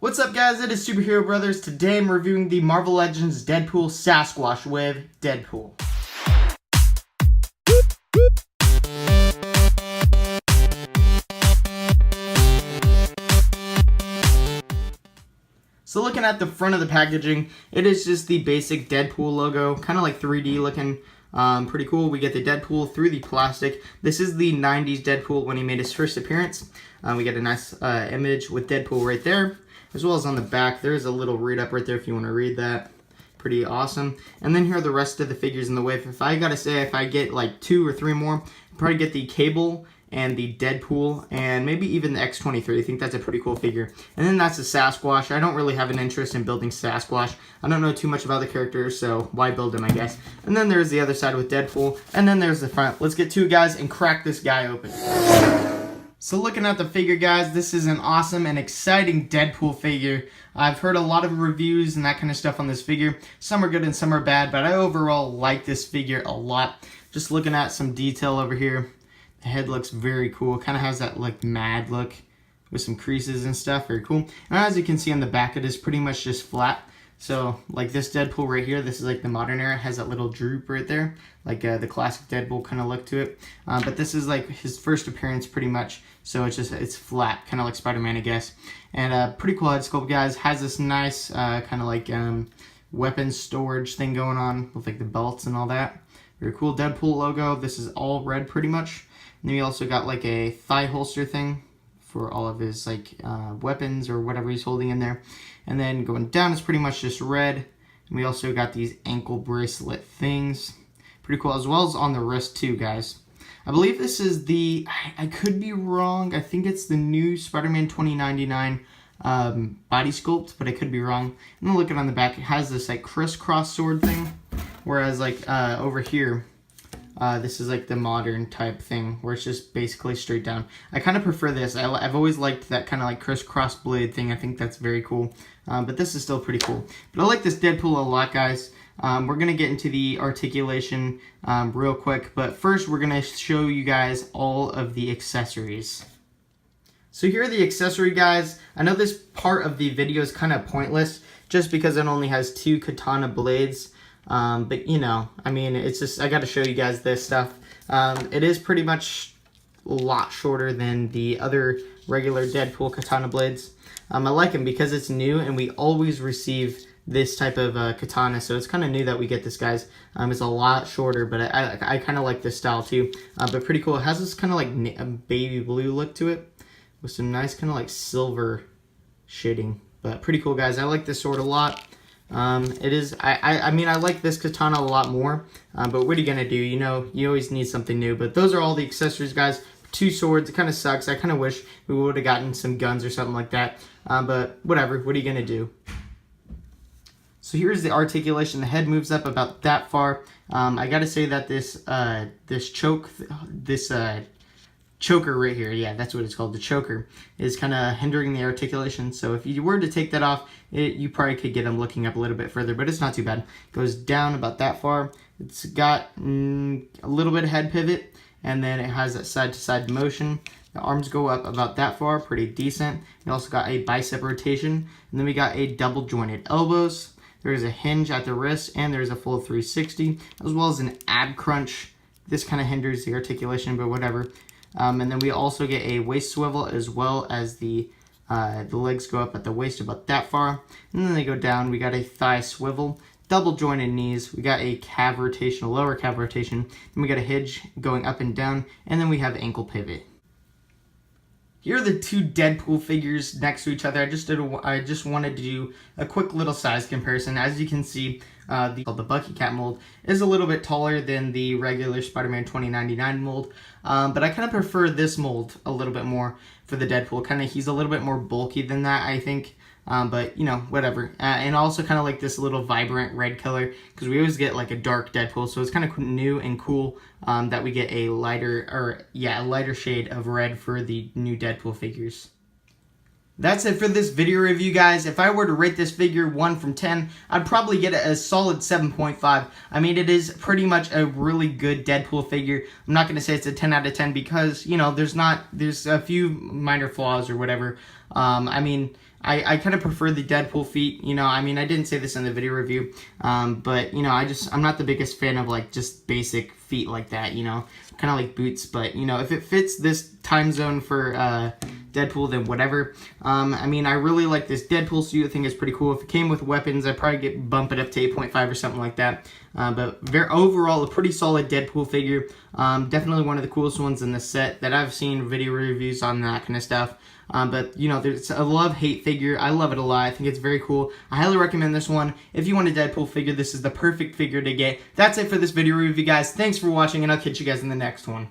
What's up guys, it is Superhero Brothers. Today I'm reviewing the Marvel Legends Deadpool Sasquatch with Deadpool. So looking at the front of the packaging, it is just the basic Deadpool logo, kind of like 3D looking. Pretty cool. We get the Deadpool through the plastic. This is the 90s Deadpool when he made his first appearance. We get a nice image with Deadpool right there. As well as on the back, there's a little read up right there if you want to read that. Pretty awesome. And then here are the rest of the figures in the wave. If I gotta say, if I get like 2 or 3 more, I'll probably get the Cable and the Deadpool and maybe even the X-23. I think that's a pretty cool figure. And then that's the Sasquatch. I don't really have an interest in building Sasquatch. I don't know too much about the characters, so why build him, I guess. And then there's the other side with Deadpool. And then there's the front. Let's get to it, guys, and crack this guy open. So looking at the figure, guys, this is an awesome and exciting Deadpool figure. I've heard a lot of reviews and that kind of stuff on this figure. Some are good and some are bad, but I overall like this figure a lot. Just looking at some detail over here. The head looks very cool. Kind of has that like mad look with some creases and stuff. Very cool. And as you can see on the back, it is pretty much just flat. So like this Deadpool right here, this is like the modern era, has that little droop right there, like the classic Deadpool kind of look to it. But this is like his first appearance pretty much, so it's flat, kind of like Spider-Man, I guess. And pretty cool head sculpt, guys. Has this nice kind of like weapon storage thing going on with like the belts and all that. Very cool. Deadpool logo. This is all red pretty much. And then we also got like a thigh holster thing for all of his like weapons or whatever he's holding in there. And then going down is pretty much just red. And we also got these ankle bracelet things. Pretty cool, as well as on the wrist too, guys. I believe this is the, I could be wrong, I think it's the new Spider-Man 2099 body sculpt, but I could be wrong. And then looking on the back, it has this like crisscross sword thing. Whereas like over here, this is like the modern type thing where it's just basically straight down. I kind of prefer this. I've always liked that kind of like crisscross blade thing. I think that's very cool. But this is still pretty cool. But I like this Deadpool a lot, guys. We're going to get into the articulation real quick. But first, we're going to show you guys all of the accessories. So here are the accessory, guys. I know this part of the video is kind of pointless just because it only has 2 katana blades. But you know, I mean, it's just, I got to show you guys this stuff. It is pretty much a lot shorter than the other regular Deadpool katana blades. I like them because it's new and we always receive this type of katana, so it's kind of new that we get this, guys. It's a lot shorter, but I kind of like this style too. But pretty cool. It has this kind of like a baby blue look to it with some nice kind of like silver shading. But pretty cool, guys. I like this sword a lot. It is, I mean, I like this katana a lot more, but what are you gonna do? You know, you always need something new. But those are all the accessories, guys. 2 swords. It kind of sucks. I kind of wish we would have gotten some guns or something like that. But whatever. What are you gonna do? So here's the articulation. The head moves up about that far. I gotta say that this choker right here, yeah, that's what it's called, the choker, is kind of hindering the articulation. So if you were to take that off, you probably could get him looking up a little bit further, but it's not too bad. It goes down about that far. It's got a little bit of head pivot, and then it has that side-to-side motion. The arms go up about that far, pretty decent. We also got a bicep rotation, and then we got a double-jointed elbows. There's a hinge at the wrist, and there's a full 360, as well as an ab crunch. This kind of hinders the articulation, but whatever. And then we also get a waist swivel, as well as the legs go up at the waist about that far. And then they go down. We got a thigh swivel, double jointed knees. We got a calf rotation, a lower calf rotation. Then we got a hinge going up and down. And then we have ankle pivot. Here are the 2 Deadpool figures next to each other. I just wanted to do a quick little size comparison. As you can see, the Bucky Cat mold is a little bit taller than the regular Spider-Man 2099 mold. But I kind of prefer this mold a little bit more for the Deadpool. He's a little bit more bulky than that, I think. But, you know, whatever. And also kind of like this little vibrant red color, because we always get like a dark Deadpool, so it's kind of new and cool that we get a lighter shade of red for the new Deadpool figures. That's it for this video review, guys. If I were to rate this figure 1 from 10, I'd probably get it a solid 7.5. I mean, it is pretty much a really good Deadpool figure. I'm not going to say it's a 10 out of 10 because, you know, there's a few minor flaws or whatever. I mean, I kind of prefer the Deadpool feet, you know. I mean, I didn't say this in the video review, but, you know, I'm not the biggest fan of, like, just basic feet like that, you know. Kind of like boots, but, you know, if it fits this time zone for Deadpool, then whatever. I mean, I really like this Deadpool suit. I think it's pretty cool. If it came with weapons, I'd probably bump it up to 8.5 or something like that. But overall, a pretty solid Deadpool figure. Definitely one of the coolest ones in the set that I've seen video reviews on, that kind of stuff. But, you know, there's a love-hate figure. I love it a lot. I think it's very cool. I highly recommend this one. If you want a Deadpool figure, this is the perfect figure to get. That's it for this video review, guys. Thanks for watching, and I'll catch you guys in the next one.